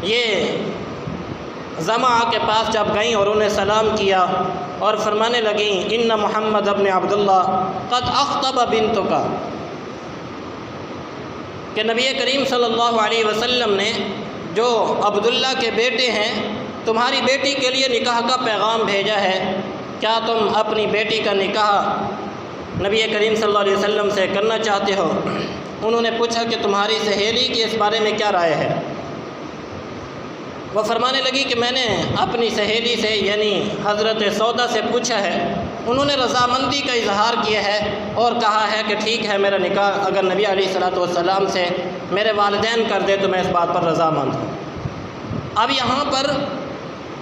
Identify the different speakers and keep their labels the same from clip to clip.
Speaker 1: یہ زما کے پاس جب گئیں اور انہیں سلام کیا اور فرمانے لگیں ان محمد ابن عبداللہ قد اخطب بنتک، کہ نبی کریم صلی اللہ علیہ وسلم نے جو عبداللہ کے بیٹے ہیں تمہاری بیٹی کے لیے نکاح کا پیغام بھیجا ہے، کیا تم اپنی بیٹی کا نکاح نبی کریم صلی اللہ علیہ وسلم سے کرنا چاہتے ہو؟ انہوں نے پوچھا کہ تمہاری سہیلی کی اس بارے میں کیا رائے ہے؟ وہ فرمانے لگی کہ میں نے اپنی سہیلی سے یعنی حضرت سودا سے پوچھا ہے، انہوں نے رضامندی کا اظہار کیا ہے اور کہا ہے کہ ٹھیک ہے میرا نکاح اگر نبی علیہ السلام سے میرے والدین کر دے تو میں اس بات پر رضامند ہوں۔ اب یہاں پر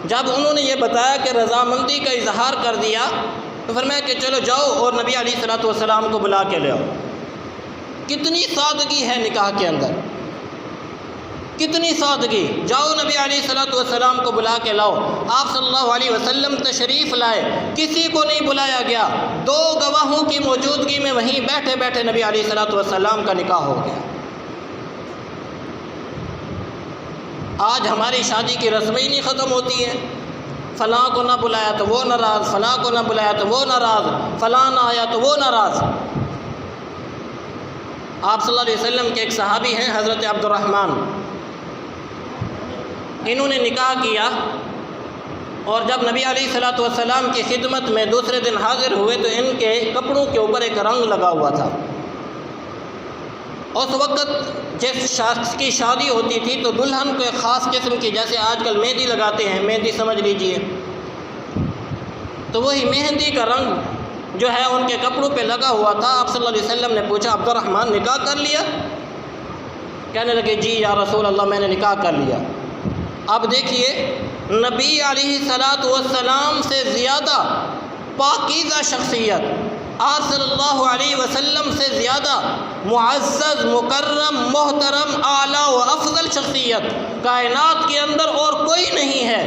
Speaker 1: جب انہوں نے یہ بتایا کہ رضامندی کا اظہار کر دیا تو فرمایا کہ چلو جاؤ اور نبی علیہ السلام کو بلا کے لے آؤ۔ کتنی سادگی ہے نکاح کے اندر، کتنی سادگی! جاؤ نبی علیہ السلام کو بلا کے لاؤ۔ آپ صلی اللہ علیہ وسلم تشریف لائے، کسی کو نہیں بلایا گیا، 2 گواہوں کی موجودگی میں وہیں بیٹھے بیٹھے نبی علیہ السلام کا نکاح ہو گیا۔ آج ہماری شادی کی رسمیں ہی نہیں ختم ہوتی ہیں، فلاں کو نہ بلایا تو وہ ناراض، فلاں کو نہ بلایا تو وہ ناراض، فلاں نہ آیا تو وہ ناراض۔ آپ صلی اللہ علیہ وسلم کے ایک صحابی ہیں حضرت عبد الرحمن، انہوں نے نکاح کیا اور جب نبی علیہ السلام کی خدمت میں دوسرے دن حاضر ہوئے تو ان کے کپڑوں کے اوپر ایک رنگ لگا ہوا تھا۔ اس وقت جس شخص کی شادی ہوتی تھی تو دلہن کو ایک خاص قسم کی، جیسے آج کل مہندی لگاتے ہیں، مہندی سمجھ لیجئے، تو وہی مہندی کا رنگ جو ہے ان کے کپڑوں پہ لگا ہوا تھا۔ آپ صلی اللہ علیہ وسلم نے پوچھا عبد الرحمن نکاح کر لیا؟ کہنے لگے جی یا رسول اللہ میں نے نکاح کر لیا۔ اب دیکھیے نبی علیہ السلام سے زیادہ پاکیزہ شخصیت، آپ صلی اللہ علیہ وسلم سے زیادہ معزز، مکرم، محترم، اعلیٰ و افضل شخصیت کائنات کے اندر اور کوئی نہیں ہے،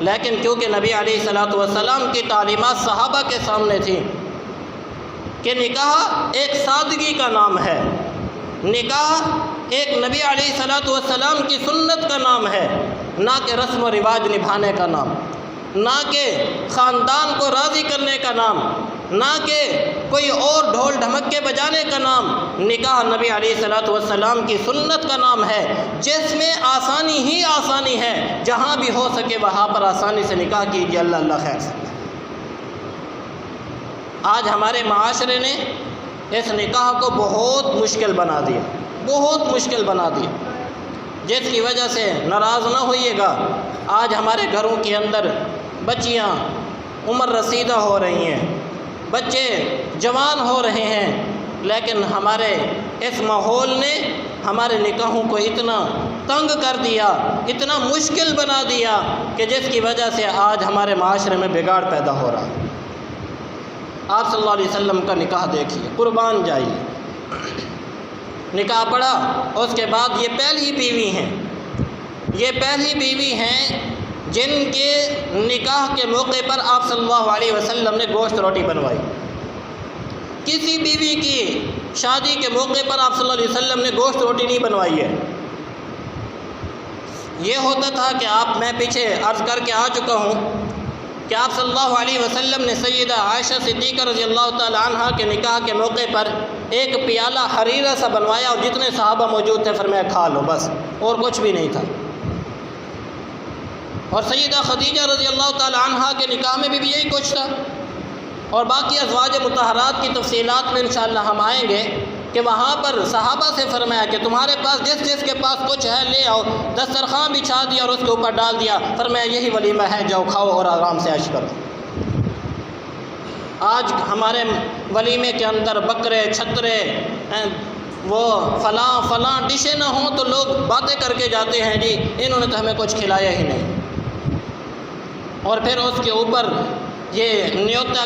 Speaker 1: لیکن کیونکہ نبی علیہ السلام کی تعلیمات صحابہ کے سامنے تھیں کہ نکاح ایک سادگی کا نام ہے، نکاح ایک نبی علیہ السلام کی سنت کا نام ہے، نہ کہ رسم و رواج نبھانے کا نام، نہ کہ خاندان کو راضی کرنے کا نام، نہ کہ کوئی اور ڈھول ڈھمکے بجانے کا نام۔ نکاح نبی علیہ السلام کی سنت کا نام ہے، جس میں آسانی ہی آسانی ہے، جہاں بھی ہو سکے وہاں پر آسانی سے نکاح کیجیے، اللہ اللہ خیر سے۔ آج ہمارے معاشرے نے اس نکاح کو بہت مشکل بنا دیا، بہت مشکل بنا دیا، جس کی وجہ سے ناراض نہ ہوئیے گا، آج ہمارے گھروں کے اندر بچیاں عمر رسیدہ ہو رہی ہیں، بچے جوان ہو رہے ہیں، لیکن ہمارے اس ماحول نے ہمارے نکاحوں کو اتنا تنگ کر دیا، اتنا مشکل بنا دیا کہ جس کی وجہ سے آج ہمارے معاشرے میں بگاڑ پیدا ہو رہا ہے۔ آپ صلی اللہ علیہ وسلم کا نکاح دیکھیے، قربان جائیے، نکاح پڑھا، اس کے بعد یہ پہلی بیوی ہیں، یہ پہلی بیوی ہیں جن کے نکاح کے موقع پر آپ صلی اللہ علیہ وسلم نے گوشت روٹی بنوائی۔ کسی بیوی کی شادی کے موقع پر آپ صلی اللہ علیہ وسلم نے گوشت روٹی نہیں بنوائی ہے۔ یہ ہوتا تھا کہ میں پیچھے عرض کر کے آ چکا ہوں کہ آپ صلی اللہ علیہ وسلم نے سیدہ عائشہ صدیقہ رضی اللہ تعالی عنہ کے نکاح کے موقع پر ایک پیالہ حریرہ سا بنوایا اور جتنے صحابہ موجود تھے فرمایا کھا لو بس، اور کچھ بھی نہیں تھا۔ اور سیدہ خدیجہ رضی اللہ تعالی عنہ کے نکاح میں بھی یہی کچھ تھا، اور باقی ازواج مطہرات کی تفصیلات میں انشاءاللہ ہم آئیں گے کہ وہاں پر صحابہ سے فرمایا کہ تمہارے پاس جس کے پاس کچھ ہے لے آؤ، دسترخوان بچھا دیا اور اس کے اوپر ڈال دیا، فرمایا یہی ولیمہ ہے، جاؤ کھاؤ اور آرام سے عیش کرو۔ آج ہمارے ولیمے کے اندر بکرے، چھترے، وہ فلاں ڈشیں نہ ہوں تو لوگ باتیں کر کے جاتے ہیں جی انہوں نے تو ہمیں کچھ کھلایا ہی نہیں، اور پھر اس کے اوپر یہ نیوتا